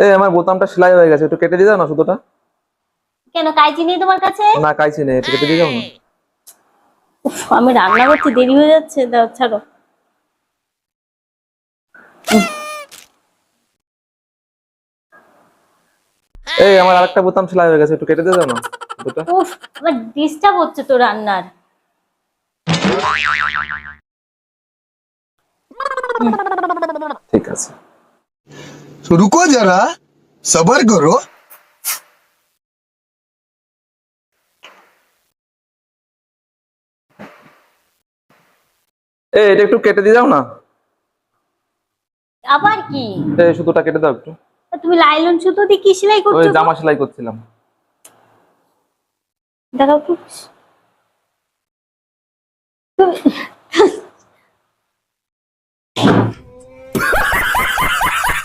এই আমার বোতামটা সেলাই হয়ে গেছে, একটু কেটে দিয়ে দাও না সুতোটা। কেন, কাইচি নেই তোমার কাছে? না কাইছি নেই, একটু কেটে দিয়ে যাও না। উফ, আমি রান্না করতে দেরি হয়ে যাচ্ছে, দাও ছাড়ো। এই আমার আরেকটা বোতাম সেলাই হয়ে গেছে, একটু কেটে দিয়ে দাও না সুতোটা। উফ, আমার ডিস্টার্ব হচ্ছে তো রান্নার। ঠিক আছে। तो रुको जरा सबर करो। এই এটা একটু কেটে দিয়ে যাও না। আবার কি? এই সুতোটা কেটে দাও একটু। তুমি লাইলন সুতো দিয়ে কি সেলাই ওই করছো গো? জামা সেলাই করছিলাম। দেখাও তো। তুমি